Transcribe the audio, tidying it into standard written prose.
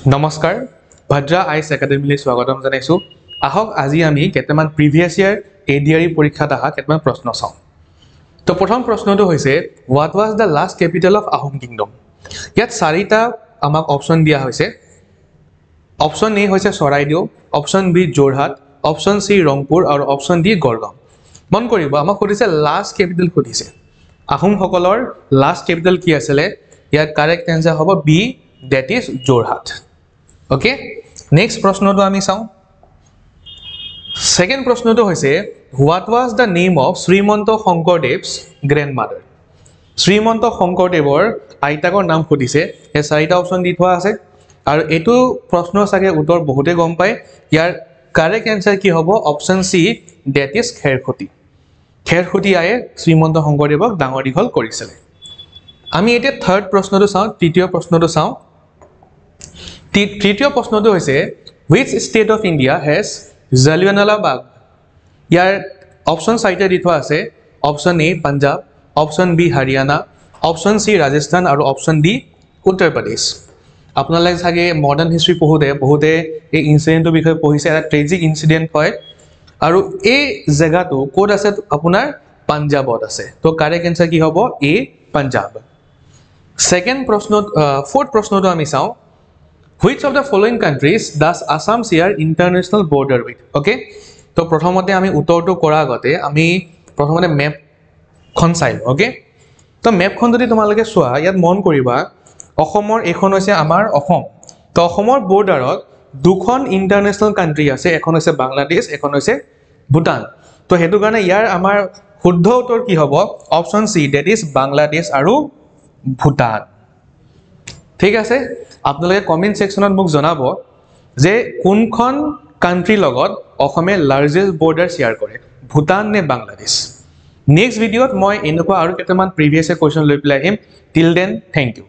নমস্কাৰ ভদ্ৰা আইস একাডেমিলৈ স্বাগতম জনাইছো আহক আজি আমি কেইটামান প্ৰিভিয়াস ইয়াৰ এডিআৰই পৰীক্ষাত আহা কেইটামান প্ৰশ্ন চাওঁ তো প্ৰথম প্ৰশ্নটো হৈছে what was the last capital of Ahom kingdom ইয়াত চাৰিটা আমাক অপচন দিয়া হৈছে অপচন এ হৈছে Charaideo option B Jorhat option C Rangpur আৰু অপচন ডি গড়গাঁও মন কৰিব আমাক সুধিছে লাষ্ট ক্যাপিটেল সুধিছে আহোম সকলৰ লাষ্ট ক্যাপিটেল কি আছিল ইয়াৰ কাৰেক্ট আনসাৰ হ'ব B that is Jorhat okay next প্ৰশ্নটো আমি চাওঁ second প্ৰশ্নটো হৈছে what was the name of Srimanta শংকৰদেৱ's grandmother Srimanta শংকৰদেৱৰ আইতাকৰ নাম সুধিছে এই চাৰিটা অপচন দি থোৱা আছে আৰু এটো প্ৰশ্ন সাগে উত্তৰ বহুতে গম পায় ইয়াৰ কাৰেক্ট আনসাৰ কি হ'ব অপচন সি that is খেৰখুটি আয়ে শ্ৰীমন্ত শংকৰদেৱক ডাঙৰ দীঘল কৰিছিল আমি এতিয়া থাৰ্ড প্ৰশ্নটো চাওঁ তৃতীয় প্ৰশ্নটো চাওঁ তৃতীয় প্ৰশ্নটো হৈছে which state of India has Jallianwala Bagh ইয়াৰ অপচন চাৰিটা দি থোৱা আছে option A Punjab option B Haryana option C Rajasthan আৰু অপচন ডি উত্তৰ প্ৰদেশ আপোনালোকে চাগে মডাৰ্ন হিষ্ট্ৰী পঢ়োতে বহুতে এই ইনসিডেন্টৰ বিষয়ে পঢ়িছে এটা ট্ৰেজিক ইনসিডেন্ট হয় আৰু এই জায়গাটো কোড আছে আপোনাৰ পাঞ্জাবত আছে তো কাৰেক্ট আনসাৰ কি হ'ব এ পাঞ্জাব সেকেন্ড প্ৰশ্ন ফোৰ্থ প্ৰশ্নটো আমি চাওঁ which of the following countries does Assam share international border with okay তো প্ৰথমতে আমি উত্তৰটো কৰা আগতে আমি প্ৰথমতে ম্যাপ খন চাই ওকে তো ম্যাপ খন যদি তোমালোকে চোৱা ইয়াত মন কৰিবা অসমৰ এখন হৈছে আমাৰ অসম তো অসমৰ বৰ্ডাৰত দুখন ইন্টাৰনেশনাল কান্ট্ৰি আছে এখন হৈছে বাংলাদেশ এখন হৈছে ভূটান তো হেতু কাৰণে ইয়াৰ আমাৰ শুদ্ধ উত্তৰ কি হ'ব option C that is Bangladesh আৰু ভূটান ঠিক আছে আপোনালোকে কমেন্ট সেকশনত মোক জনাব যে কোনখন কান্ট্ৰি লগত অসমে লাৰ্জেষ্ট বৰ্ডাৰ শেয়াৰ কৰে ভূটান নে বাংলাদেশ নেক্সট ভিডিঅত মই এনেকুৱা আৰু কেইটামান প্ৰিভিয়াস কোৱেশ্চন লৈ পেলাই আহিম টিল দেন থ্যাংক ইউ